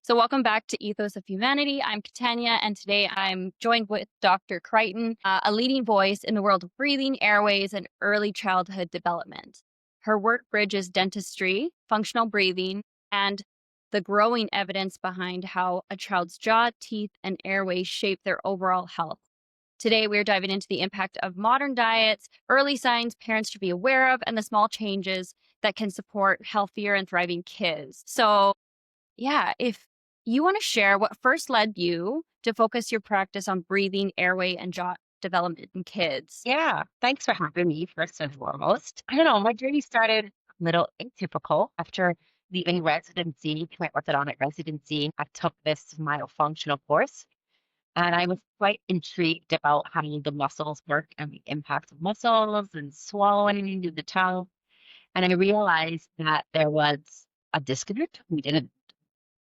So, welcome back to Ethos of Humanity. I'm Katania, and today I'm joined with Dr. Crichton, a leading voice in the world of breathing, airways, and early childhood development. Her work bridges dentistry, functional breathing, and the growing evidence behind how a child's jaw, teeth, and airways shape their overall health. Today, we're diving into the impact of modern diets, early signs parents should be aware of, and the small changes that can support healthier and thriving kids. So, yeah, if you want to share what first led you to focus your practice on breathing, airway, and jaw development in kids. Yeah, thanks for having me first and foremost. I don't know, my journey started a little atypical after leaving residency, my orthodontic residency. I took this myofunctional course and I was quite intrigued about how the muscles work and the impact of muscles and swallowing into the tongue. And I realized that there was a disconnect. We didn't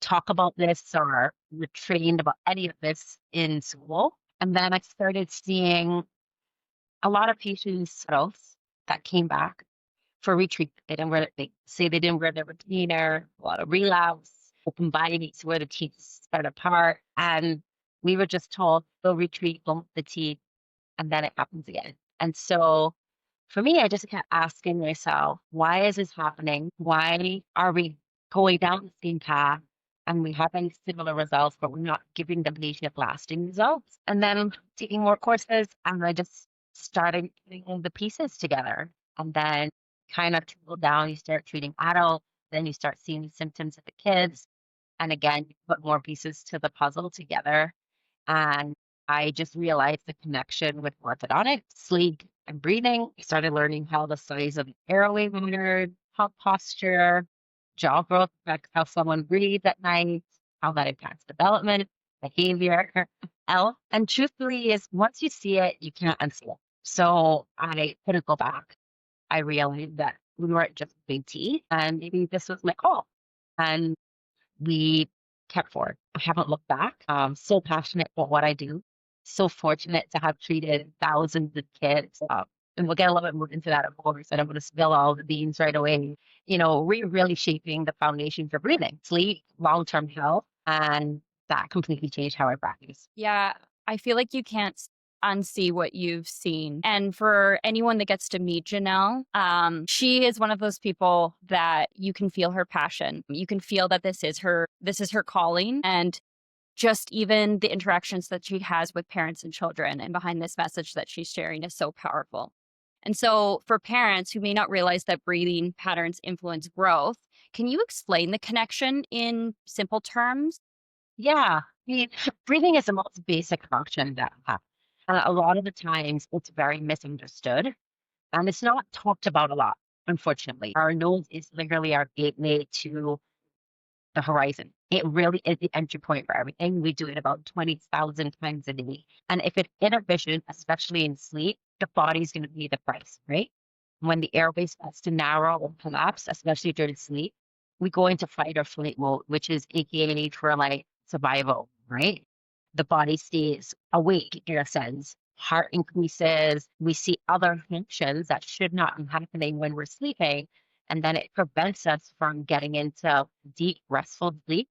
talk about this or were trained about any of this in school. And then I started seeing a lot of patients adults that came back for retreat. They say they didn't wear their retainer, a lot of relapse, open bites where the teeth spread apart. And we were just told, go retreat, bump the teeth, and then it happens again. And so for me, I just kept asking myself, why is this happening? Why are we going down the same path? And we having similar results, but we're not giving the patient lasting results. And then taking more courses, and I just started putting the pieces together. And then kind of trickle down, you start treating adults, then you start seeing the symptoms of the kids. And again, you put more pieces to the puzzle together. And I just realized the connection with orthodontics, sleep, and breathing. I started learning how the size of the airway mattered, how posture, jaw growth affects how someone breathes at night, how that impacts development, behavior, health. And truthfully, is once you see it, you can't unsee it. So I couldn't go back. I realized that we weren't just big T, and maybe this was my call. And we kept forward. I haven't looked back. I'm so passionate about what I do. So fortunate to have treated thousands of kids. And we'll get a little bit more into that, of course. I don't want to spill all the beans right away. We're really shaping the foundation for breathing, sleep, long-term health, and that completely changed how I practice. Yeah, I feel like you can't unsee what you've seen. And for anyone that gets to meet Jonelle, she is one of those people that you can feel her passion. You can feel that this is her calling. And just even the interactions that she has with parents and children and behind this message that she's sharing is so powerful. And so, for parents who may not realize that breathing patterns influence growth, can you explain the connection in simple terms? Yeah, breathing is the most basic function that we have. And a lot of the times it's very misunderstood. And it's not talked about a lot, unfortunately. Our nose is literally our gateway to the horizon. It really is the entry point for everything. We do it about 20,000 times a day. And if it's inefficient, especially in sleep, the body's going to pay the price, right? When the airway starts to narrow or collapse, especially during sleep, we go into fight or flight mode, which is AKA for like survival, right? The body stays awake in a sense. Heart increases. We see other functions that should not be happening when we're sleeping. And then it prevents us from getting into deep, restful sleep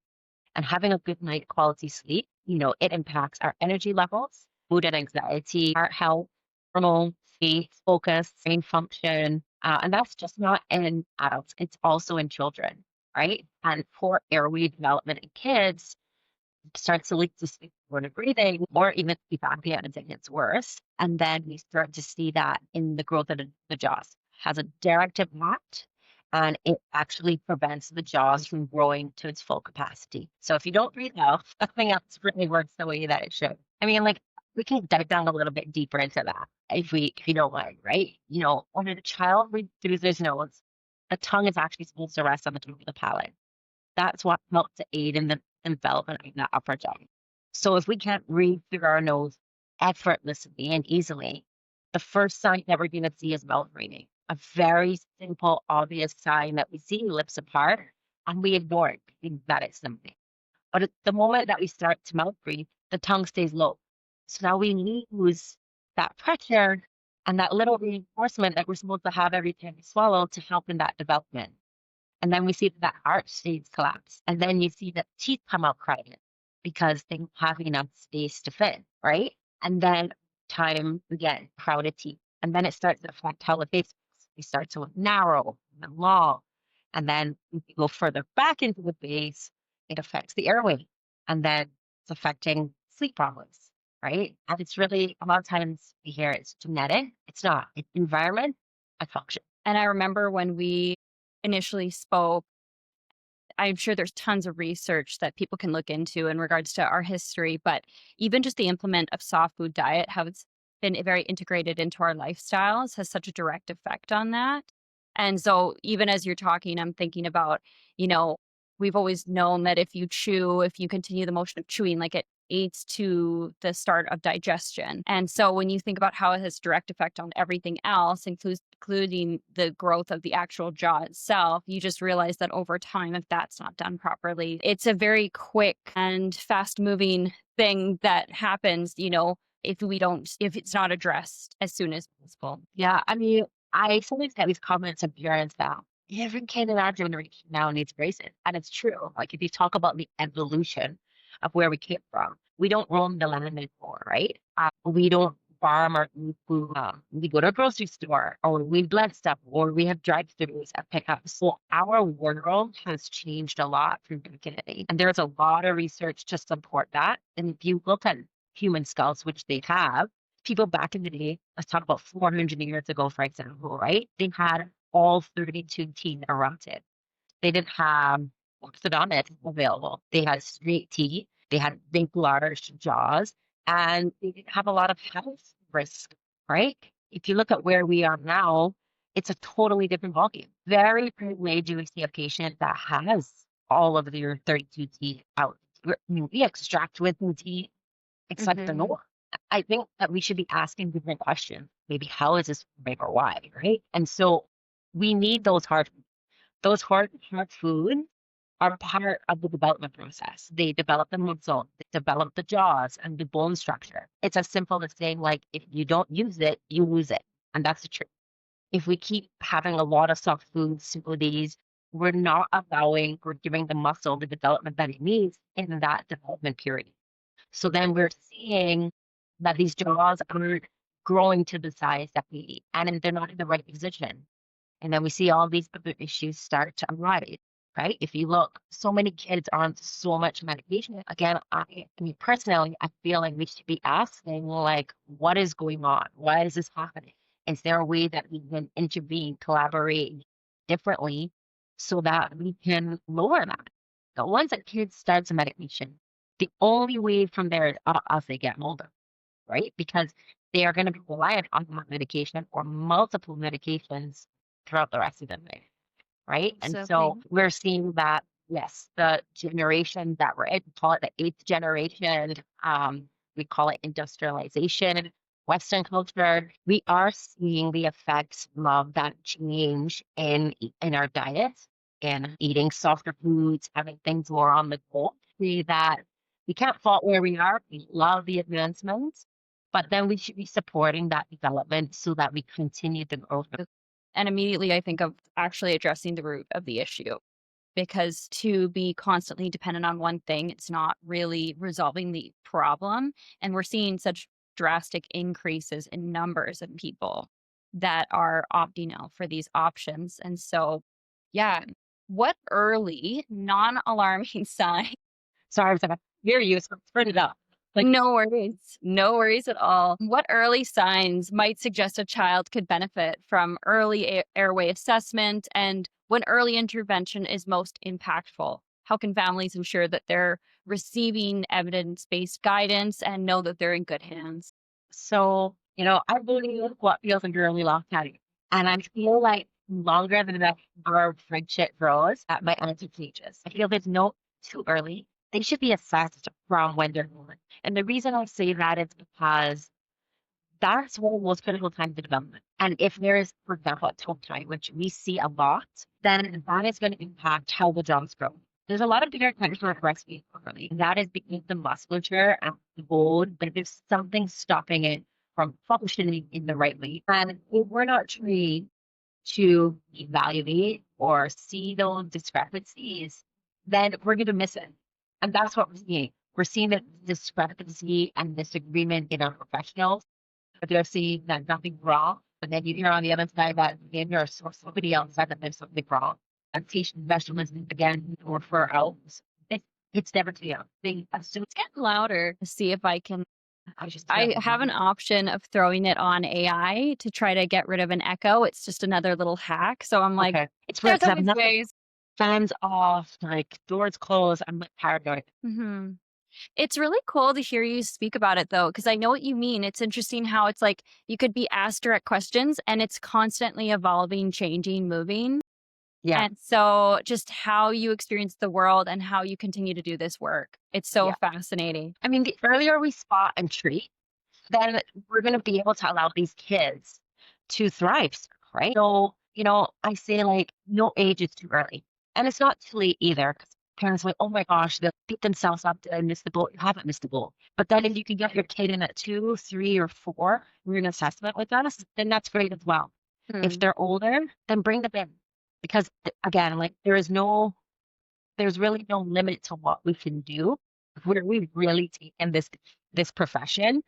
and having a good night quality sleep. It impacts our energy levels, mood and anxiety, heart health, hormone, faith, focus, brain function. And that's just not in adults, it's also in children, right? And poor airway development in kids starts to lead to sleep disordered breathing or even sleep apnea and it gets worse. And then we start to see that in the growth of the jaws has a direct impact and it actually prevents the jaws from growing to its full capacity. So if you don't breathe well, nothing else really works the way that it should. I mean, like we can dive down a little bit deeper into that if you don't mind, right? When the child breathes through his nose, the tongue is actually supposed to rest on the top of the palate. That's what helps to aid in the development of the upper jaw. So if we can't breathe through our nose effortlessly and easily, the first sign that we're going to see is mouth breathing. A very simple, obvious sign that we see lips apart and we ignore it, thinking that it's something. But at the moment that we start to mouth breathe, the tongue stays low. So now we lose that pressure and that little reinforcement that we're supposed to have every time we swallow to help in that development. And then we see that arch stays collapse. And then you see that teeth come out crowded because they don't have enough space to fit, right? And then time again, crowded teeth. And then it starts to affect how the face looks. It starts to look narrow and long. And then if you go further back into the face, it affects the airway. And then it's affecting sleep problems, right? And it's really, a lot of times we hear it's genetic. It's not. It's environment and function. And I remember when we initially spoke, I'm sure there's tons of research that people can look into in regards to our history, but even just the implement of soft food diet, how it's been very integrated into our lifestyles has such a direct effect on that. And so even as you're talking, I'm thinking about, you know, we've always known that if you chew, if you continue the motion of chewing, like it aids to the start of digestion. And so when you think about how it has direct effect on everything else, including the growth of the actual jaw itself, you just realize that over time, if that's not done properly, it's a very quick and fast moving thing that happens, if it's not addressed as soon as possible. Yeah, I mean, I sometimes get these comments of parents that every kid in our generation now needs braces. And it's true. Like if you talk about the evolution of where we came from, we don't roam the land anymore, right? We don't farm or eat food. We go to a grocery store or we blend stuff or we have drive-throughs at pickup. So our world has changed a lot from the beginning. And there's a lot of research to support that. And if you look at human skulls, which they have, people back in the day, let's talk about 400 years ago, for example, right? They had all 32 teeth erupted. They didn't have orthodontics available. They had straight teeth. They had big, large jaws, and they didn't have a lot of health risk, right? If you look at where we are now, it's a totally different ballgame. Very rarely do we see a patient that has all of your 32 teeth out. We extract with the teeth. It's like the Mhm. norm. I think that we should be asking different questions. Maybe how is this forming or why, right? And so we need those hard foods are part of the development process. They develop the muscle, they develop the jaws and the bone structure. It's as simple as saying, like, if you don't use it, you lose it. And that's the truth. If we keep having a lot of soft foods, smoothies, we're not allowing or giving the muscle the development that it needs in that development period. So then we're seeing that these jaws aren't growing to the size that we need, and then they're not in the right position. And then we see all these other issues start to arise, right? If you look, so many kids are on so much medication. Again, I mean, personally, I feel like we should be asking, like, what is going on? Why is this happening? Is there a way that we can intervene, collaborate differently so that we can lower that? The ones that kids start some medication, the only way from there is as they get older, right? Because they are going to be reliant on that medication or multiple medications throughout the rest of their life, right? And so Absolutely. we're seeing that, yes, the generation that we're in, we call it the eighth generation, we call it industrialization, Western culture, we are seeing the effects of that change in our diets and eating softer foods, having things more on the go. See that we can't fault where we are. We love the advancements, but then we should be supporting that development so that we continue the growth. And immediately I think of actually addressing the root of the issue, because to be constantly dependent on one thing, it's not really resolving the problem. And we're seeing such drastic increases in numbers of people that are opting out for these options. And so, yeah, what early non alarming sign? Sorry, I was like, hear you, so spread it up. Like, No worries. No worries at all. What early signs might suggest a child could benefit from early airway assessment, and when early intervention is most impactful? How can families ensure that they're receiving evidence based guidance and know that they're in good hands? so, I believe what feels like a really long time. And I feel like longer than that, our friendship grows, that my answer changes. I feel there's no too early. They should be assessed from when they're born. And the reason I say that is because that's one of the most critical times of development. And if there is, for example, a toe tie, which we see a lot, then that is going to impact how the jaws grow. There's a lot of bigger countries for breastfeeding early. That is because the musculature and the bone, but there's something stopping it from functioning in the right way. And if we're not trained to evaluate or see those discrepancies, then we're going to miss it. And that's what we're seeing. We're seeing that discrepancy and disagreement in our professionals, but they're seeing that nothing's wrong. But then you hear on the other side that again, there's somebody else said that there's something wrong. And patient specialists again refer out. It, it's never clear. They assume It's getting louder to see if I can. I just I have an option of throwing it on AI to try to get rid of an echo. It's just another little hack. So I'm like, okay. It's weird there's because I've always nothing ways. fans off, like doors closed. I'm like paranoid. Hmm. It's really cool to hear you speak about it though, because I know what you mean. It's interesting how it's like you could be asked direct questions and it's constantly evolving, changing, moving. Yeah. And so just how you experience the world and how you continue to do this work. It's so Yeah. fascinating. I mean, the earlier we spot and treat, then we're going to be able to allow these kids to thrive, right? So, I say like no age is too early. And it's not too late either because parents are like, oh my gosh, they'll beat themselves up. Did I miss the boat? You haven't missed the boat. But then if you can get your kid in at 2, 3, or 4, we're an assessment with us, then that's great as well. If Hmm. they're older, then bring them in. Because again, like there's really no limit to what we can do where we've really taken this profession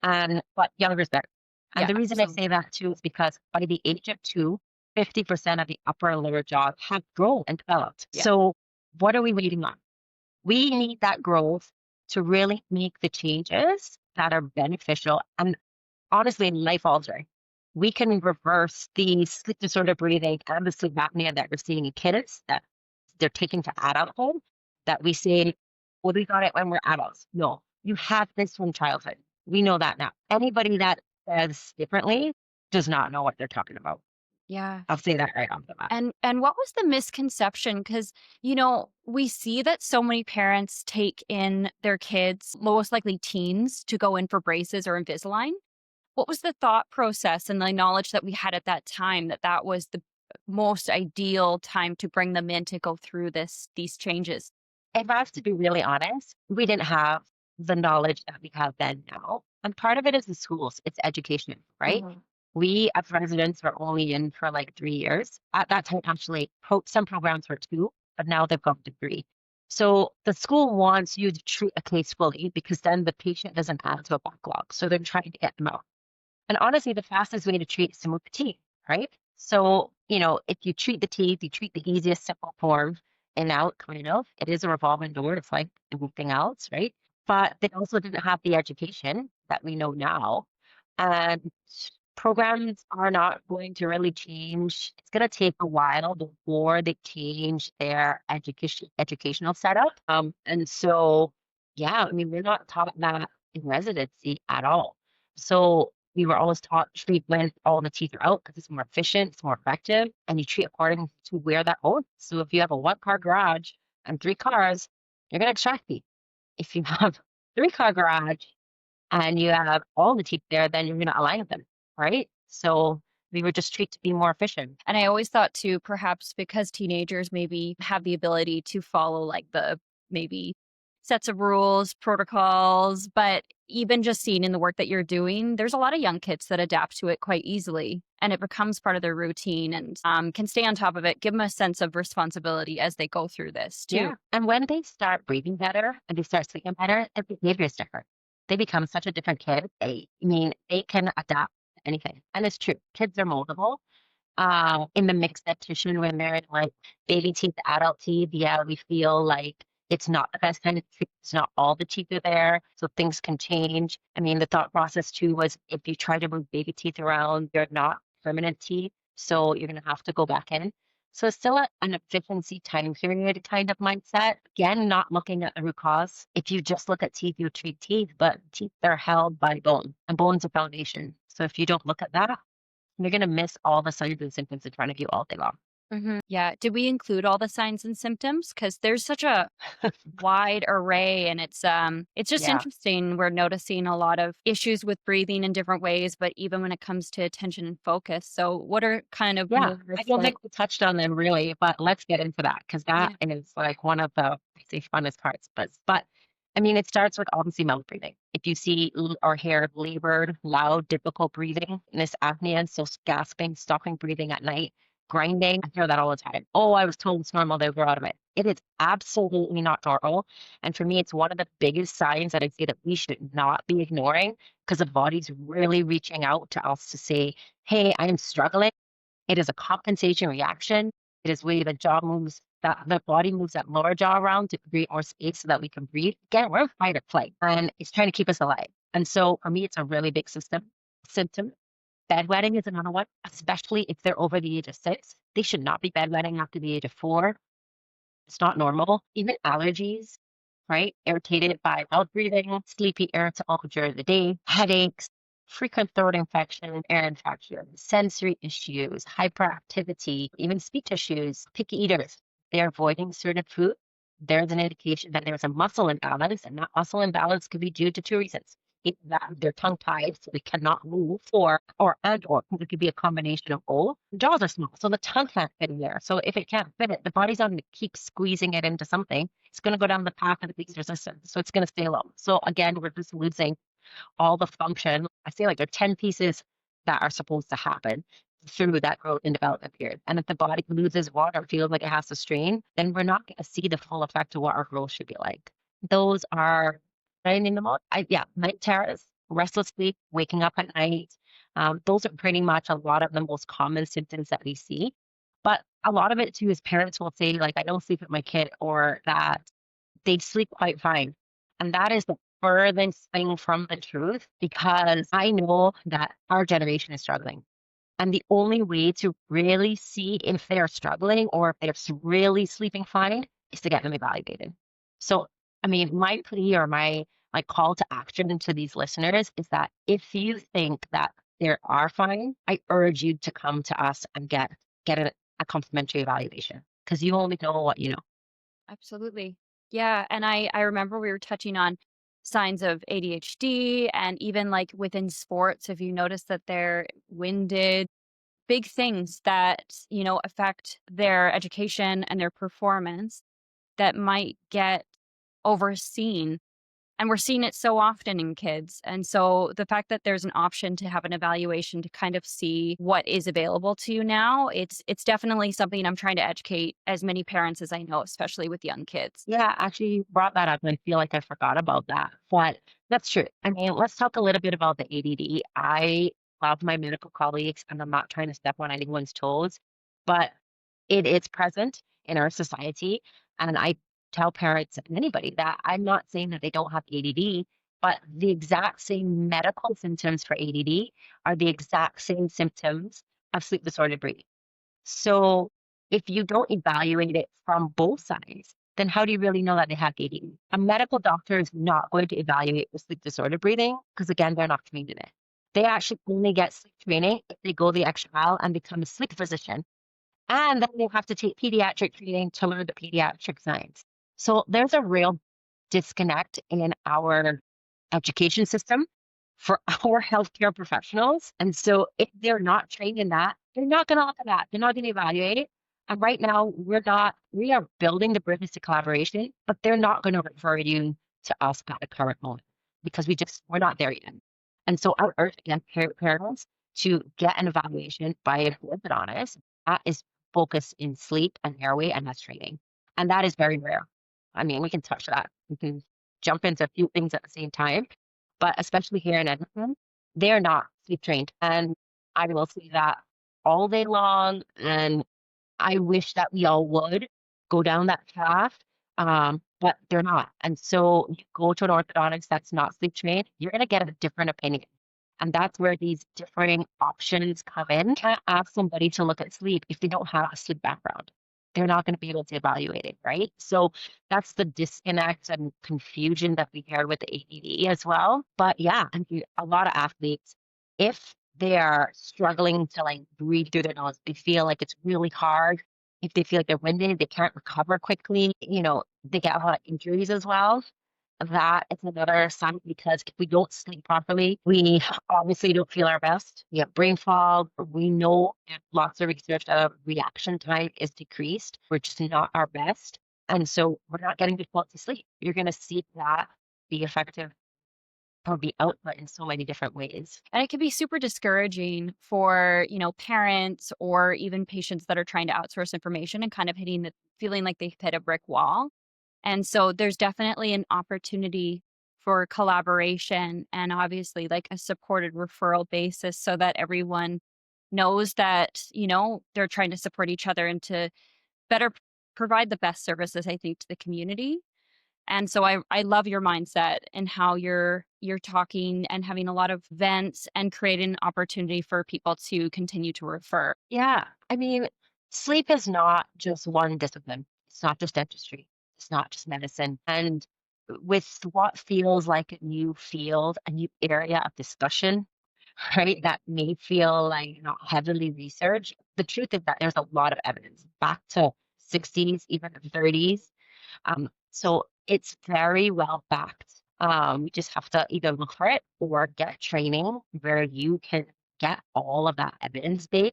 and but younger is better. And Yeah, the reason I absolutely. say that too is because by the age of 2, 50% of the upper and lower jaw have grown and developed. Yeah. So what are we waiting on? We need that growth to really make the changes that are beneficial and honestly life altering. We can reverse the sleep disorder breathing and the sleep apnea that we're seeing in kids that they're taking to adulthood that we say, well, we got it when we're adults. No, you have this from childhood. We know that now. Anybody that says differently does not know what they're talking about. Yeah. I'll say that right off the bat. And what was the misconception? Because, we see that so many parents take in their kids, most likely teens, to go in for braces or Invisalign. What was the thought process and the knowledge that we had at that time that that was the most ideal time to bring them in to go through these changes? If I have to be really honest, we didn't have the knowledge that we have then now. And part of it is the schools, it's education, right? Mhm. We as residents were only in for like 3 years. At that time, actually, some programs were 2, but now they've gone to 3. So the school wants you to treat a case fully because then the patient doesn't add to a backlog. So they're trying to get them out. And honestly, the fastest way to treat is to move the teeth, right? So, if you treat the teeth, you treat the easiest, simple form and out, kind of. It is a revolving door. It's like everything else, right? But they also didn't have the education that we know now. And programs are not going to really change. It's going to take a while before they change their educational setup. And so, yeah, I mean, we're not taught that in residency at all. So we were always taught treat when all the teeth are out because it's more efficient, it's more effective, and you treat according to where that owns. So if you have a 1-car garage and 3 cars, you're going to extract teeth. If you have 3-car garage and you have all the teeth there, then you're going to align them, right? So we were just treated to be more efficient. And I always thought too, perhaps because teenagers maybe have the ability to follow like the maybe sets of rules, protocols, but even just seeing in the work that you're doing, there's a lot of young kids that adapt to it quite easily and it becomes part of their routine and can stay on top of it, give them a sense of responsibility as they go through this too. Yeah. And when they start breathing better and they start sleeping better, their behavior is different. They become such a different kid. They can adapt to anything. And it's true. Kids are moldable. In the mixed dentition when they're in like baby teeth, adult teeth, yeah, we feel like it's not the best kind of treatment. It's not all the teeth are there, so things can change. I mean, the thought process too was if you try to move baby teeth around, they're not permanent teeth, so you're gonna have to go back in. So it's still an efficiency time period kind of mindset. Again, not looking at the root cause. If you just look at teeth, you treat teeth, but teeth are held by bone, and bone's a foundation. So if you don't look at that, you're going to miss all the signs and symptoms in front of you all day long. Mhm. Yeah. Did we include all the signs and symptoms? Because there's such a wide array and it's just Yeah. interesting. We're noticing a lot of issues with breathing in different ways, but even when it comes to attention and focus. So what are kind of Yeah. more I don't like think we touched on them really, but let's get into that because that yeah. is like one of the, I say, funnest parts. But I mean, it starts with obviously mouth breathing. If you see or hear labored, loud, difficult breathing, and this apnea, so gasping, stopping breathing at night, grinding. I hear that all the time. Oh, I was told it's normal. They'll grow out of it. It is absolutely not normal. And for me, it's one of the biggest signs that I see that we should not be ignoring because the body's really reaching out to us to say, hey, I am struggling. It is a compensation reaction. It is where the jaw moves, that the body moves that lower jaw around to create more space so that we can breathe. Again, we're in fight or flight, and it's trying to keep us alive. And so for me, it's a really big symptom. Bedwetting is another one, especially if they're over the age of 6. They should not be bedwetting after the age of 4. It's not normal. Even allergies, right? Irritated by loud breathing, sleepy, irritable during the day, headaches, frequent throat infection, ear infection, sensory issues, hyperactivity, even speech issues, picky eaters. They're avoiding certain food. There's an indication that there's a muscle imbalance, and that muscle imbalance could be due to 2 reasons. Either that they're tongue tied, so they cannot move, or it could be a combination of both. The jaws are small, so the tongue can't fit in there. So if it can't fit it, the body's not going to keep squeezing it into something. It's going to go down the path of least resistance. So it's going to stay low. So again, we're just losing all the function. I say like there are 10 pieces that are supposed to happen through that growth and development period. And if the body loses water, feels like it has to strain, then we're not going to see the full effect of what our growth should be like. Those are training them out. Night terrors, restless sleep, waking up at night. Those are pretty much a lot of the most common symptoms that we see. But a lot of it too is parents will say, like, I don't sleep with my kid, or that they sleep quite fine. And that is the furthest thing from the truth, because I know that our generation is struggling. And the only way to really see if they're struggling or if they're really sleeping fine is to get them evaluated. So, I mean, my plea or my call to action to these listeners is that if you think that they are fine, I urge you to come to us and get a complimentary evaluation, because you only know what you know. Absolutely. Yeah, and I remember we were touching on signs of ADHD and even like within sports, if you notice that they're winded, big things that, affect their education and their performance that might get overseen. And we're seeing it so often in kids. And so the fact that there's an option to have an evaluation to kind of see what is available to you now, it's definitely something I'm trying to educate as many parents as I know, especially with young kids. Yeah, actually, you brought that up, and I feel like I forgot about that. But that's true. I mean, let's talk a little bit about the ADD. I love my medical colleagues, and I'm not trying to step on anyone's toes, but it is present in our society. And I tell parents and anybody that I'm not saying that they don't have ADD, but the exact same medical symptoms for ADD are the exact same symptoms of sleep disordered breathing. So if you don't evaluate it from both sides, then how do you really know that they have ADD? A medical doctor is not going to evaluate for sleep disordered breathing because, again, they're not trained in it. They actually only get sleep training if they go the extra mile and become a sleep physician. And then they have to take pediatric training to learn the pediatric science. So there's a real disconnect in our education system for our healthcare professionals. And so if they're not trained in that, they're not going to look at that. They're not going to evaluate it. And right now, we are building the bridges to collaboration, but they're not going to refer you to us at the current moment because we're not there yet. And so I urge again parents to get an evaluation by a orthodontist that is focused in sleep and airway, and that's training. And that is very rare. I mean, we can touch that. We can jump into a few things at the same time, but especially here in Edmonton, they're not sleep trained. And I will say that all day long. And I wish that we all would go down that path, but they're not. And so you go to an orthodontist that's not sleep trained, you're going to get a different opinion. And that's where these differing options come in. You can't ask somebody to look at sleep if they don't have a sleep background. They're not going to be able to evaluate it, right? So that's the disconnect and confusion that we hear with the ADD as well. But yeah, I mean, a lot of athletes, if they are struggling to breathe through their nose, they feel like it's really hard. If they feel like they're winded, they can't recover quickly. They get a lot of injuries as well. That is another sign, because if we don't sleep properly, we obviously don't feel our best. We have brain fog. We know lots of research that reaction time is decreased. We're just not our best. And so we're not getting good quality sleep. You're going to see that be effective or be output in so many different ways. And it can be super discouraging for, parents or even patients that are trying to outsource information and kind of feeling like they've hit a brick wall. And so there's definitely an opportunity for collaboration and obviously like a supported referral basis so that everyone knows that, they're trying to support each other and to better provide the best services, I think, to the community. And so I love your mindset and how you're talking and having a lot of events and creating an opportunity for people to continue to refer. Yeah. I mean, sleep is not just one discipline. It's not just dentistry. It's not just medicine. And with what feels like a new field, a new area of discussion, right, that may feel like not heavily researched, the truth is that there's a lot of evidence back to 60s, even 30s. So it's very well backed. You just have to either look for it or get training where you can get all of that evidence base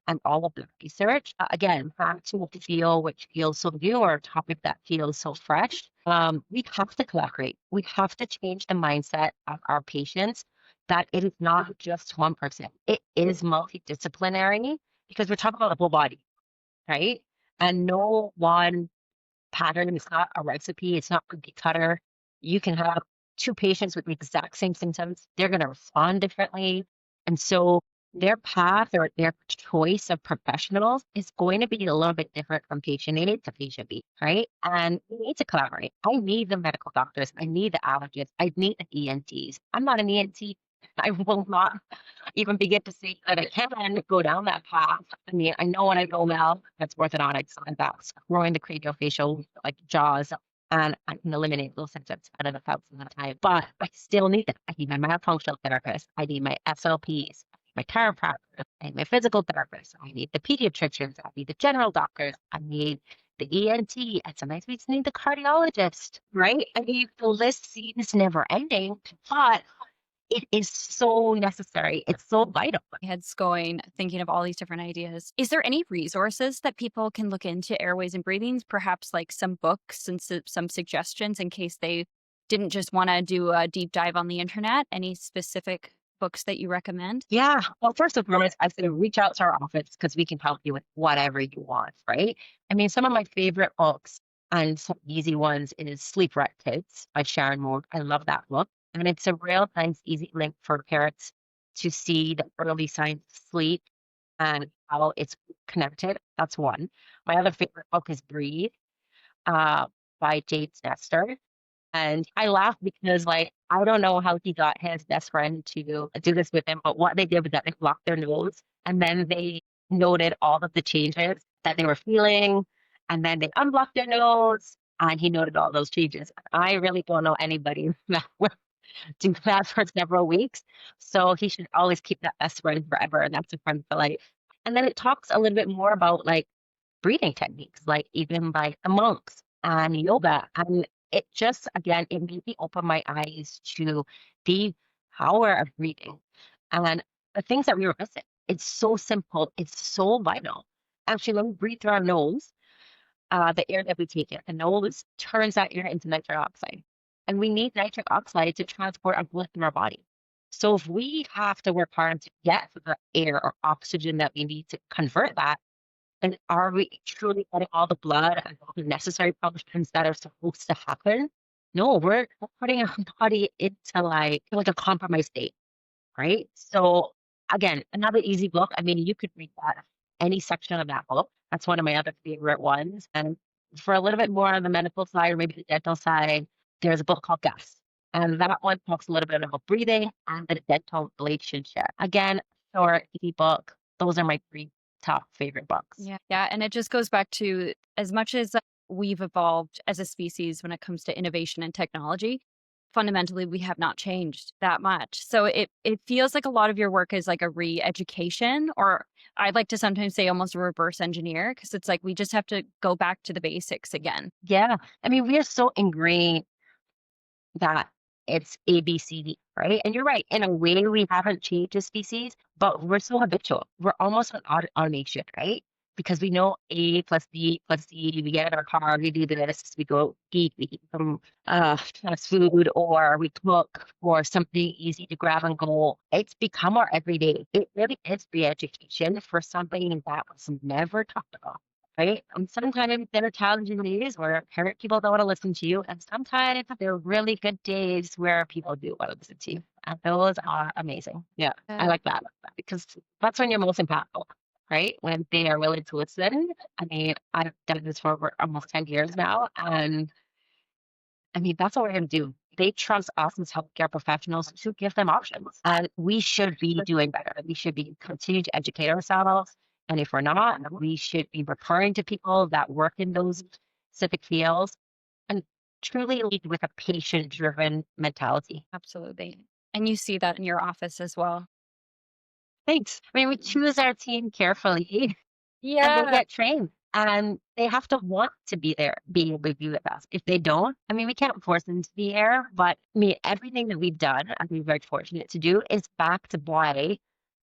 and all of the research. Again, back to what feel, which feels so new or a topic that feels so fresh. We have to collaborate. We have to change the mindset of our patients that it is not just one person. It is multidisciplinary because we're talking about the whole body, right? And no one pattern. It's not a recipe. It's not cookie cutter. You can have two patients with the exact same symptoms. They're going to respond differently. And so their path or their choice of professionals is going to be a little bit different from patient A to patient B, right? And we need to collaborate. I need the medical doctors. I need the allergists. I need the ENTs. I'm not an ENT. I will not even begin to see that I can go down that path. I mean, I know when I go well, that's orthodontics and that's growing the craniofacial like jaws, and I can eliminate those symptoms out of the thousands of time. But I still need them. I need my myofunctional therapist. I need my SLPs, my chiropractor, I need my physical therapist. I need the pediatricians. I need the general doctors. I need the ENT, and sometimes we just need the cardiologist, right? I mean, the list seems never ending, but it is so necessary. It's so vital. My head's going, thinking of all these different ideas. Is there any resources that people can look into airways and breathings? Perhaps like some books and some suggestions in case they didn't just want to do a deep dive on the internet? Any specific books that you recommend? Yeah. Well, first and foremost, I said reach out to our office because we can help you with whatever you want, right? I mean, some of my favorite books and some easy ones is Sleep Rat Kids by Sharon Moore. I love that book. And it's a real nice, easy link for parents to see the early signs of sleep and how it's connected. That's one. My other favorite book is Breathe by James Nestor. And I laugh because, like, I don't know how he got his best friend to do this with him, but what they did was that they blocked their nose and then they noted all of the changes that they were feeling. And then they unblocked their nose and he noted all those changes. I really don't know anybody that would do that for several weeks. So he should always keep that best friend forever. And that's a friend for life. And then it talks a little bit more about like breathing techniques, like even like the monks and yoga. And it just, again, it made me open my eyes to the power of breathing and the things that we were missing. It's so simple. It's so vital. Actually, when we breathe through our nose, the air that we take in, the nose turns that air into nitric oxide. And we need nitric oxide to transport our blood through our body. So if we have to work hard to get the air or oxygen that we need to convert that, and are we truly getting all the blood and all the necessary functions that are supposed to happen? No, we're putting our body into like a compromised state, right? So again, another easy book. I mean, you could read that any section of that book. That's one of my other favorite ones. And for a little bit more on the medical side or maybe the dental side, there's a book called Gas. And that one talks a little bit about breathing and the dental relationship. Again, short, easy book. Those are my three top favorite books. Yeah. Yeah. And it just goes back to as much as we've evolved as a species when it comes to innovation and technology, fundamentally we have not changed that much. So it feels like a lot of your work is like a re-education, or I like to sometimes say almost a reverse engineer, because it's like we just have to go back to the basics again. Yeah. I mean, we are so ingrained that it's A, B, C, D, right? And you're right. In a way, we haven't changed as species, but we're so habitual. We're almost an automation, right? because we know A plus B plus C, we get in our car, we do this, we go eat, we eat some fast food, or we cook for something easy to grab and go. It's become our everyday. It really is re-education for something that was never talked about. Right. And sometimes there are challenging days where parent people don't want to listen to you. And sometimes there are really good days where people do want to listen to you. And those are amazing. Yeah. I Yeah. like that because that's when you're most impactful, right? When they are willing to listen. I mean, I've done this for over almost 10 years now. And I mean, that's what we're going to do. They trust us as healthcare professionals to give them options. And we should be doing better. We should be continuing to educate ourselves. And if we're not, we should be referring to people that work in those specific fields and truly lead with a patient driven mentality. Absolutely. And you see that in your office as well. Thanks. I mean, we choose our team carefully and they Yeah. get trained and they have to want to be there, be able to be with us. If they don't, I mean, we can't force them to be here, but I mean, everything that we've done, and we're very fortunate to do, is backed by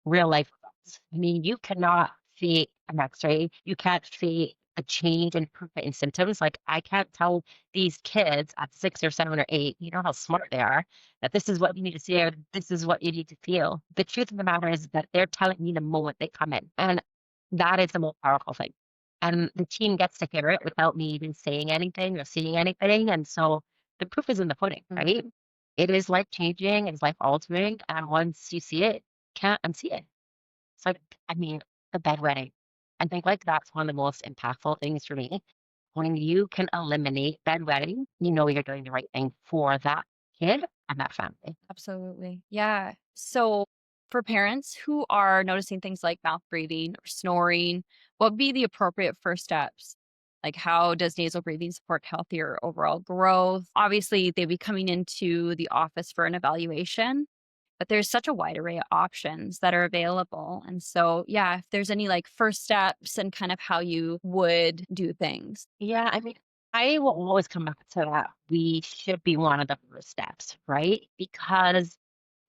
real life results. I mean, you cannot fake an x-ray. You can't fake a change in improvement in symptoms. Like I can't tell these kids at 6 or 7 or 8, you know how smart they are, that this is what you need to see or this is what you need to feel. The truth of the matter is that they're telling me the moment they come in. And that is the most powerful thing. And the team gets to hear it without me even saying anything or seeing anything. And so the proof is in the pudding, right? Mhm. It is life changing, it's life altering. And once you see it, can't unsee it. It's like, I mean, the bedwetting. I think like that's one of the most impactful things for me. When you can eliminate bedwetting, you know you're doing the right thing for that kid and that family. Absolutely. Yeah. So, for parents who are noticing things like mouth breathing or snoring, what would be the appropriate first steps? Like, how does nasal breathing support healthier overall growth? Obviously, they'd be coming into the office for an evaluation, but there's such a wide array of options that are available. And so, yeah, if there's any like first steps and kind of how you would do things. Yeah, I mean, I will always come back to that. We should be one of the first steps, right? Because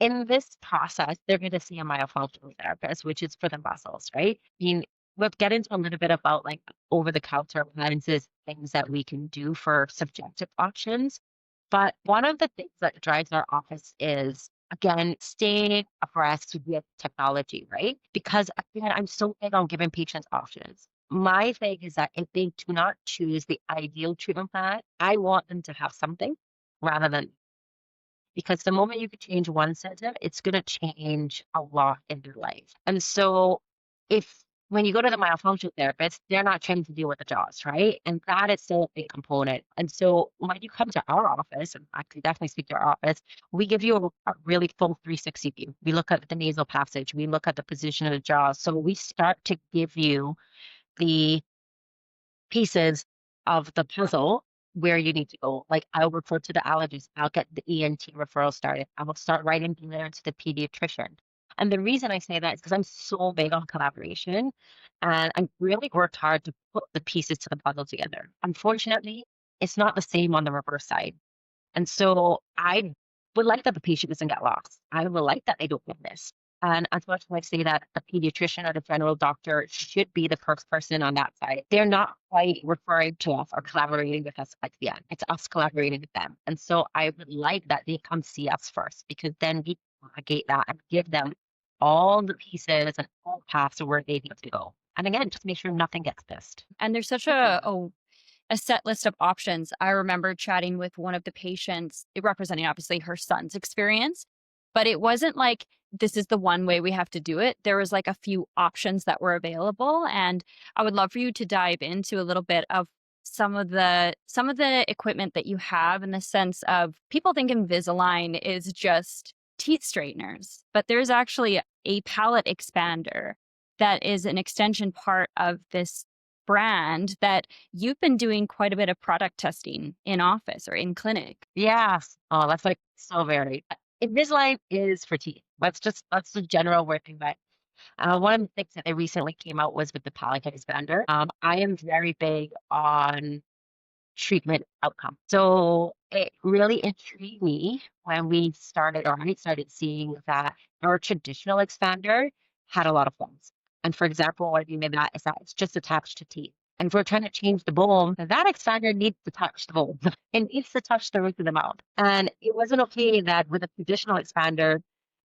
in this process, they're going to see a myofunctional therapist, which is for the muscles, right? I mean, we'll get into a little bit about like over the counter lenses, things that we can do for subjective options. But one of the things that drives our office is, again, staying abreast with technology, right? Because again, I'm so big on giving patients options. My thing is that if they do not choose the ideal treatment plan, I want them to have something rather than because the moment you could change one symptom, it's going to change a lot in your life. And so, if when you go to the myofunctional therapist, they're not trained to deal with the jaws, right? And that is still a big component. And so, when you come to our office, and I can definitely speak to our office, we give you a really full 360 view. We look at the nasal passage, we look at the position of the jaws. So, we start to give you the pieces of the puzzle where you need to go. Like I'll refer to the allergist, I'll get the ENT referral started. I will start writing there to the pediatrician. And the reason I say that is because I'm so big on collaboration and I really worked hard to put the pieces to the puzzle together. Unfortunately, it's not the same on the reverse side. And so I would like that the patient doesn't get lost. I would like that they don't get missed. And as much as I say that the pediatrician or the general doctor should be the first person on that side, they're not quite referring to us or collaborating with us at the end. It's us collaborating with them. And so I would like that they come see us first because then we navigate that and give them all the pieces and all paths to where they need to go. And again, just make sure nothing gets missed. And there's such a set list of options. I remember chatting with one of the patients, representing obviously her son's experience, but it wasn't like this is the one way we have to do it. There was like a few options that were available, and I would love for you to dive into a little bit of some of the equipment that you have in the sense of people think Invisalign is just teeth straighteners, but there's actually a palate expander that is an extension part of this brand that you've been doing quite a bit of product testing in office or in clinic. Yes. Oh, that's like so very. Invisalign is for teeth. That's the general working way. One of the things that they recently came out was with the palate expander. I am very big on treatment outcome. So it really intrigued me when we started, or I started seeing that our traditional expander had a lot of flaws. And for example, what I mean by that is that it's just attached to teeth. And if we're trying to change the bone, that expander needs to touch the bone. It needs to touch the roof of the mouth. And it wasn't okay that with a traditional expander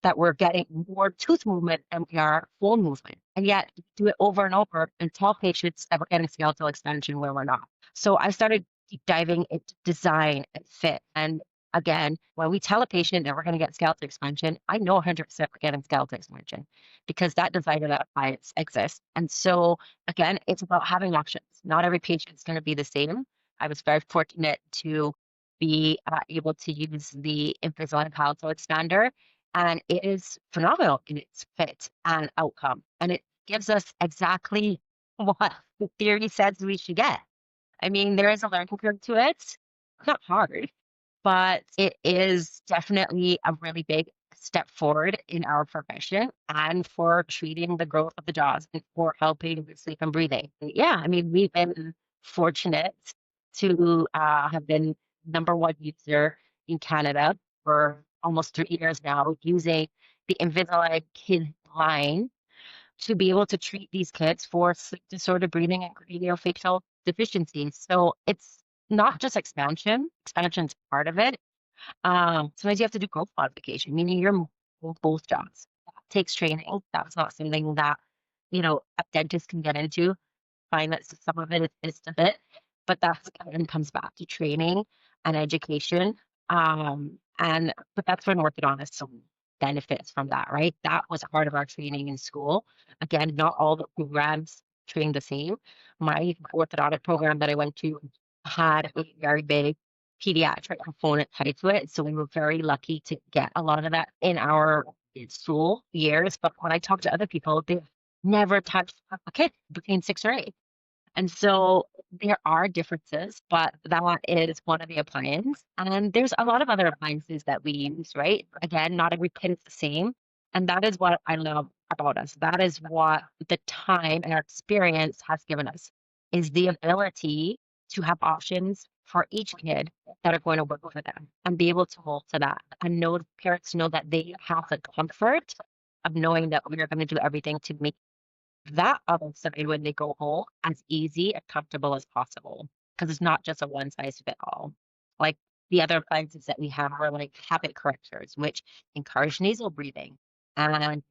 that we're getting more tooth movement and we are bone movement. And yet do it over and over and tell patients that we're getting skeletal expansion where we're not. So I started deep diving into design and fit. And again, when we tell a patient that we're going to get skeletal expansion, I know 100% we're getting skeletal expansion because that design and that appliance exists. And so again, it's about having options. Not every patient is going to be the same. I was very fortunate to be able to use the Invisalign palatal expander, and it is phenomenal in its fit and outcome. And it gives us exactly what the theory says we should get. I mean, there is a learning curve to it. It's not hard, but it is definitely a really big step forward in our profession and for treating the growth of the jaws and for helping with sleep and breathing. Yeah, I mean, we've been fortunate to have been number one user in Canada for almost 3 years now, using the Invisalign Kid line to be able to treat these kids for sleep disorder, breathing, and craniofacial deficiencies. So it's not just expansion. Expansion's part of it. Sometimes you have to do growth modification, meaning you're moving both jaws. That takes training. That's not something that, a dentist can get into. Find that some of it is a bit, but that's again comes back to training and education. But that's when orthodontists benefits from that, right? That was part of our training in school. Again, not all the programs train the same. My orthodontic program that I went to had a very big pediatric component tied to it. So we were very lucky to get a lot of that in our school years. But when I talk to other people, they've never touched a kid between 6 or 8. And so there are differences, but that is one of the appliances. And there's a lot of other appliances that we use, right? Again, not every kid is the same. And that is what I love about us. That is what the time and our experience has given us, is the ability to have options for each kid that are going to work for them and be able to hold to that. And know parents know that they have the comfort of knowing that we're going to do everything to make that other side when they go home as easy and comfortable as possible. Because it's not just a one size fit all. Like the other appliances that we have are like habit correctors, which encourage nasal breathing. And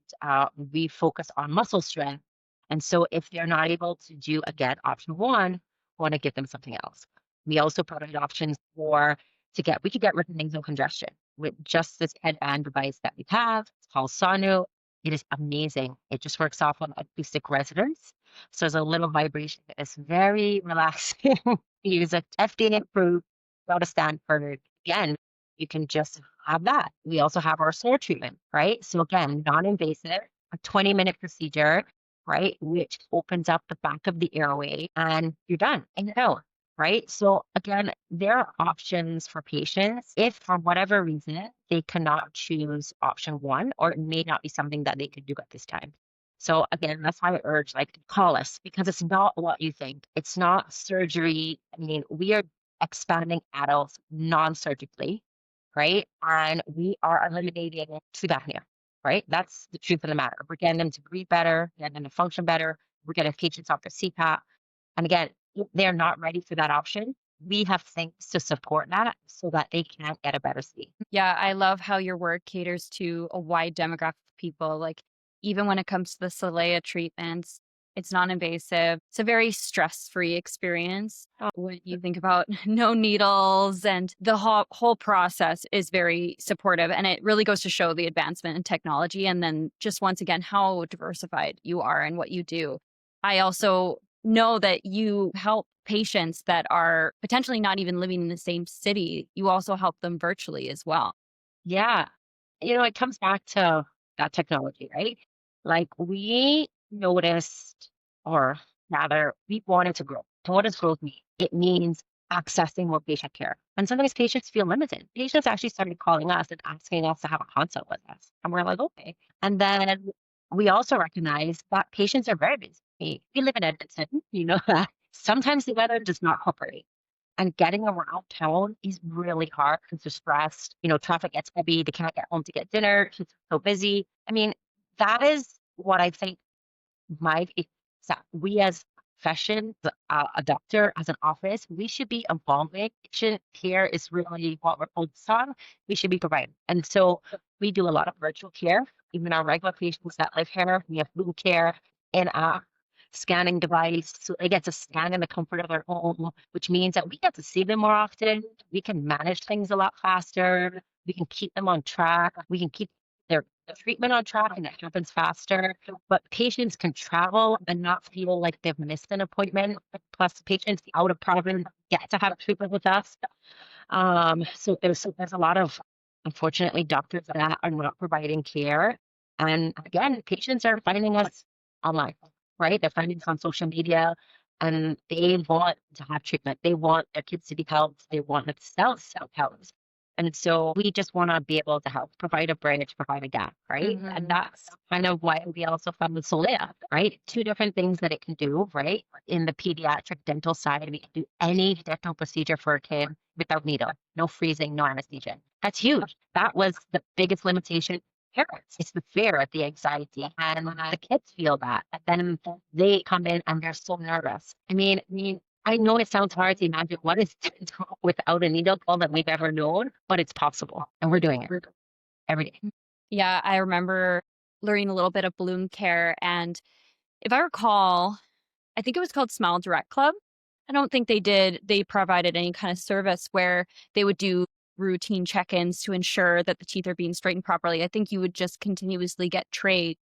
we focus on muscle strength. And so if they're not able to do, again, option one, we want to give them something else. We also provide options we could get rid of nasal congestion with just this headband device that we have. It's called Sonu. It is amazing. It just works off on acoustic resonance. So there's a little vibration. It's very relaxing. You use a FDA approved, out of Stanford. Again, you can just have that. We also have our sore treatment, right? So again, non-invasive, a 20-minute procedure, right? Which opens up the back of the airway and you're done. And you know, right? So again, there are options for patients if for whatever reason they cannot choose option one, or it may not be something that they could do at this time. So again, that's why I urge, like, call us because it's not what you think. It's not surgery. I mean, we are expanding adults non-surgically, right? And we are eliminating sleep apnea, right? That's the truth of the matter. We're getting them to breathe better, getting them to function better. We're getting patients off their CPAP. And again, if they're not ready for that option, we have things to support that so that they can get a better sleep. Yeah, I love how your work caters to a wide demographic of people. Like, even when it comes to the Celea treatments, it's non-invasive. It's a very stress-free experience. When you think about no needles, and the whole process is very supportive, and it really goes to show the advancement in technology. And then just once again, how diversified you are in what you do. I also know that you help patients that are potentially not even living in the same city. You also help them virtually as well. Yeah. It comes back to that technology, right? Like we noticed, or rather, we wanted to grow. So what does growth mean? It means accessing more patient care. And sometimes patients feel limited. Patients actually started calling us and asking us to have a consult with us. And we're like, okay. And then we also recognize that patients are very busy. We live in Edmonton, you know that. Sometimes the weather does not cooperate. And getting around town is really hard because they're stressed. Traffic gets heavy. They can't get home to get dinner. It's so busy. I mean, that is what I think my we as profession, a doctor, as an office, we should be involving. Patient care is really what we're focused on. We should be providing. And so we do a lot of virtual care. Even our regular patients that live here, we have wound care in a scanning device. So they get to scan in the comfort of their home, which means that we get to see them more often. We can manage things a lot faster. We can keep them on track. We can keep their treatment on track and it happens faster. But patients can travel and not feel like they've missed an appointment. Plus, patients out of province get to have treatment with us. So there's a lot of, unfortunately, doctors that are not providing care. And again, patients are finding us online, right? They're finding us on social media and they want to have treatment. They want their kids to be helped. They want themselves helped. And so we just want to be able to help provide a bridge, provide a gap, right? And that's kind of why we also found the Solea, right? Two different things that it can do, right? In the pediatric dental side, we can do any dental procedure for a kid without needle, no freezing, no anesthesia. That's huge. That was the biggest limitation. Parents, it's the fear, the anxiety, and the kids feel that. And then they come in and they're so nervous. I know it sounds hard to imagine what is dental without a needle all that we've ever known, but it's possible, and we're doing it every day. Yeah, I remember learning a little bit of bloom care. And if I recall, I think it was called Smile Direct Club. I don't think they provided any kind of service where they would do routine check-ins to ensure that the teeth are being straightened properly. I think you would just continuously get trays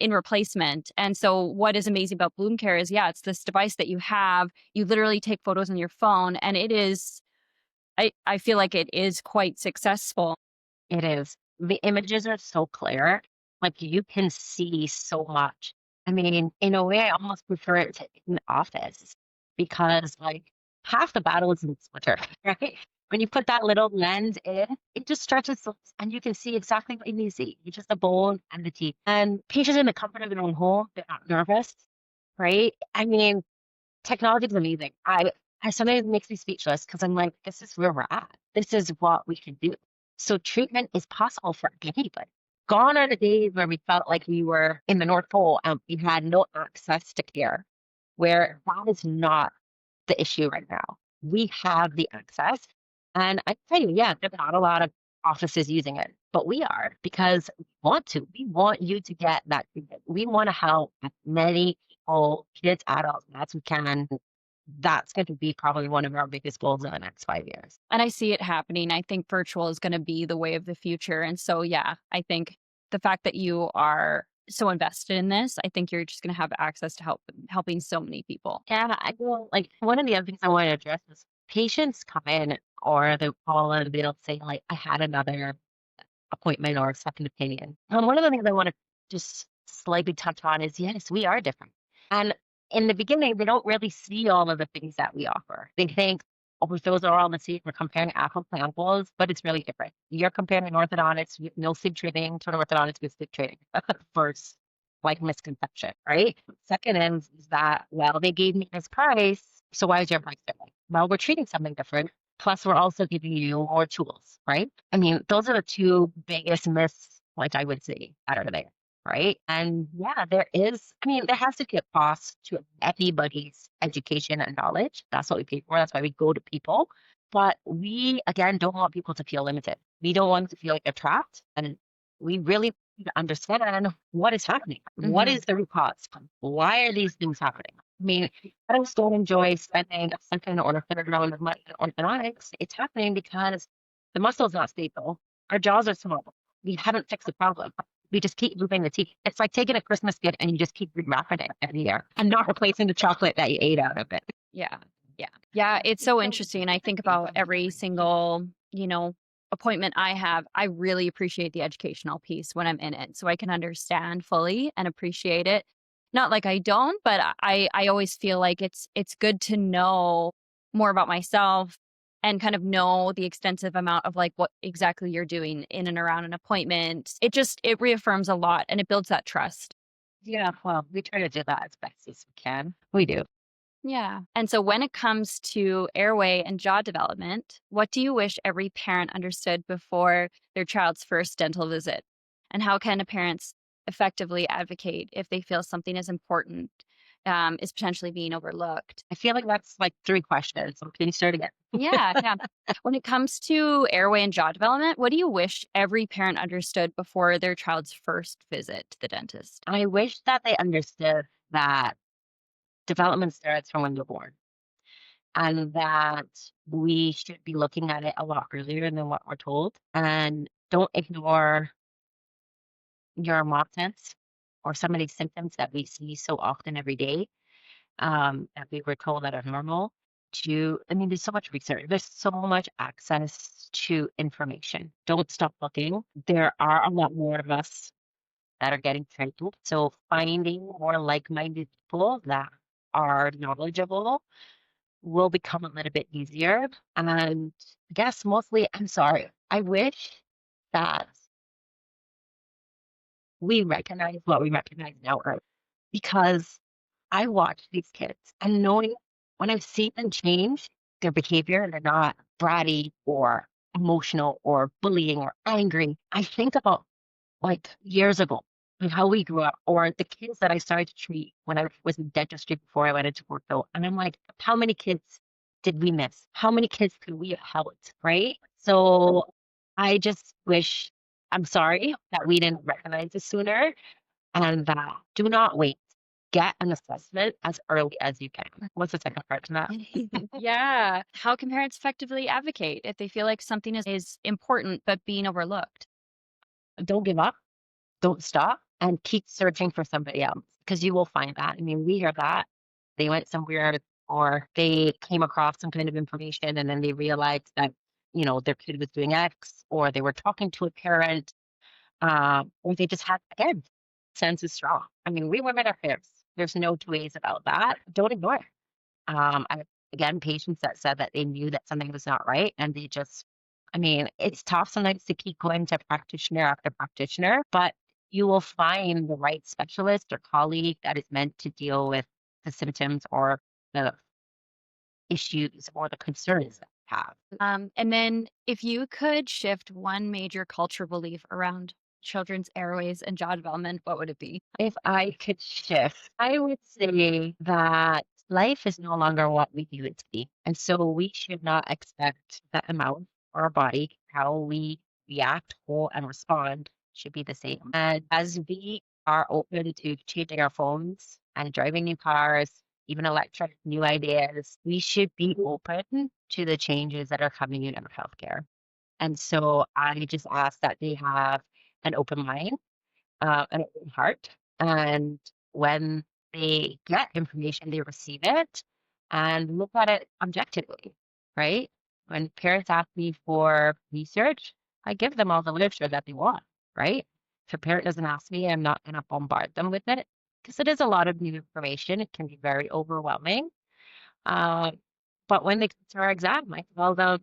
in replacement. And so what is amazing about Bloom Care is, yeah, it's this device that you have. You literally take photos on your phone and it is, I feel like it is quite successful. It is. The images are so clear. Like you can see so much. In a way, I almost prefer it to in office because like half the battle is in Twitter, right? When you put that little lens in, it just stretches and you can see exactly what you need to see. It's just the bone and the teeth. And patients in the comfort of their own home, they're not nervous, right? Technology is amazing. I sometimes it makes me speechless because I'm like, this is where we're at. This is what we can do. So treatment is possible for anybody. Gone are the days where we felt like we were in the North Pole and we had no access to care, where that is not the issue right now. We have the access. And I tell you, yeah, there's not a lot of offices using it, but we are because we want to. We want you to get that treatment. We want to help as many people, kids, adults, as we can. That's going to be probably one of our biggest goals in the next 5 years. And I see it happening. I think virtual is going to be the way of the future. And so, yeah, I think the fact that you are so invested in this, I think you're just going to have access to helping so many people. Yeah, I feel like one of the other things I want to address is patients come in or they call and they'll say like, I had another appointment or a second opinion. And one of the things I want to just slightly touch on is yes, we are different. And in the beginning, they don't really see all of the things that we offer. They think, oh, if those are all the same, we're comparing apples to apples, but it's really different. You're comparing orthodontics with no sleep training to an orthodontist with sleep training. That's the first like misconception, right? Second is that, well, they gave me this price, so why is your price different? Well, we're treating something different. Plus, we're also giving you more tools, right? Those are the two biggest myths, like I would say, that are there, right? And yeah, there has to be a cost to anybody's education and knowledge. That's what we pay for. That's why we go to people. But we, again, don't want people to feel limited. We don't want them to feel like they're trapped. And we really need to understand what is happening. What is the root cause? Why are these things happening? I just don't enjoy spending a second or a third round of money on orthodontics. It's happening because the muscle's not stable. Our jaws are small. We haven't fixed the problem. We just keep moving the teeth. It's like taking a Christmas gift and you just keep rewrapping it every year and not replacing the chocolate that you ate out of it. Yeah. Yeah. Yeah. It's so interesting. I think about every single, appointment I have. I really appreciate the educational piece when I'm in it so I can understand fully and appreciate it. Not like I don't, but I always feel like it's good to know more about myself and kind of know the extensive amount of like what exactly you're doing in and around an appointment. It reaffirms a lot and it builds that trust. Yeah, well, we try to do that as best as we can. We do. Yeah. And so when it comes to airway and jaw development, what do you wish every parent understood before their child's first dental visit? And how can parents effectively advocate if they feel something is important, is potentially being overlooked? I feel like that's like three questions. So can you start again? Yeah, yeah. When it comes to airway and jaw development, what do you wish every parent understood before their child's first visit to the dentist? I wish that they understood that development starts from when you're born and that we should be looking at it a lot earlier than what we're told. And don't ignore your mock tests or some of these symptoms that we see so often every day, that we were told that are normal. I mean, there's so much research, there's so much access to information. Don't stop looking. There are a lot more of us that are getting trained. So finding more like-minded people that are knowledgeable will become a little bit easier. And I guess mostly, I'm sorry, I wish that we recognize what we recognize now, early, because I watch these kids and knowing when I've seen them change their behavior and they're not bratty or emotional or bullying or angry, I think about like years ago, like how we grew up, or the kids that I started to treat when I was in dentistry before I went into ortho. And I'm like, how many kids did we miss? How many kids could we have helped? Right. So I just wish, I'm sorry that we didn't recognize it sooner and that do not wait. Get an assessment as early as you can. What's the second part to that? Yeah. How can parents effectively advocate if they feel like something is important but being overlooked? Don't give up. Don't stop and keep searching for somebody else because you will find that. I mean, we hear that they went somewhere or they came across some kind of information and then they realized that, their kid was doing X or they were talking to a parent, or they just had, again, sense is strong. I mean, we women are fierce. There's no two ways about that. Don't ignore it. I again, patients that said that they knew that something was not right, and they just, I mean, it's tough sometimes to keep going to practitioner after practitioner, but you will find the right specialist or colleague that is meant to deal with the symptoms or the issues or the concerns that you have. And then, if you could shift one major cultural belief around children's airways and jaw development, what would it be? If I could shift, I would say that life is no longer what we do it to be. And so we should not expect that a mouth or a body, how we react, hold, and respond should be the same. And as we are open to changing our phones and driving new cars, even electric new ideas, we should be open to the changes that are coming in our healthcare. And so I just ask that they have an open mind, an open heart. And when they get information, they receive it and look at it objectively, right? When parents ask me for research, I give them all the literature that they want, right? If a parent doesn't ask me, I'm not going to bombard them with it because it is a lot of new information. It can be very overwhelming. Uh, but when they come to our exam, I tell them,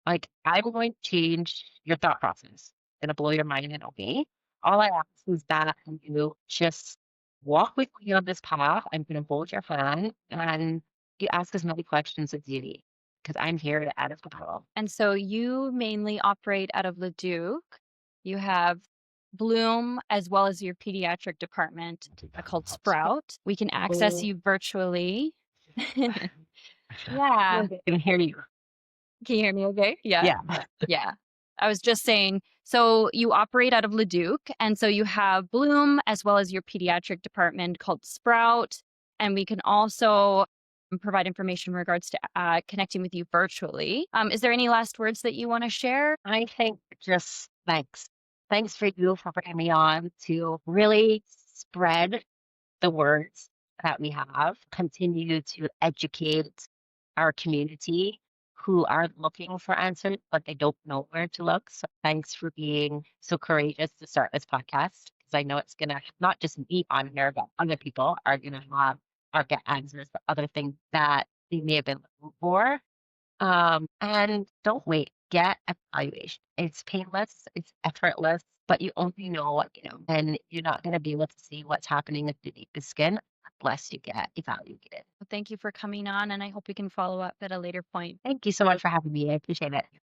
like, I'm going to change your thought process. It'll blow your mind and obey. All I ask is that you just walk with me on this path. I'm going to hold your hand and you ask as many questions as you need because I'm here to add as well. And so you mainly operate out of Leduc. You have Bloom as well as your pediatric department called Sprout. We can access Oh, you virtually. I Yeah. can hear you. Can you hear me okay? Yeah. Yeah. Yeah. I was just saying, so you operate out of Leduc, and so you have Bloom as well as your pediatric department called Sprout, and we can also provide information in regards to connecting with you virtually. Is there any last words that you want to share? I think just thanks. Thanks for you for bringing me on to really spread the words that we have, continue to educate our community who are looking for answers, but they don't know where to look. So thanks for being so courageous to start this podcast because I know it's going to not just me on here, but other people are going to have or get answers for other things that they may have been looking for. And don't wait, get evaluation. It's painless, it's effortless, but you only know what you know. And you're not going to be able to see what's happening underneath the skin unless you get evaluated. Thank you for coming on, and I hope we can follow up at a later point. Thank you so much for having me. I appreciate it.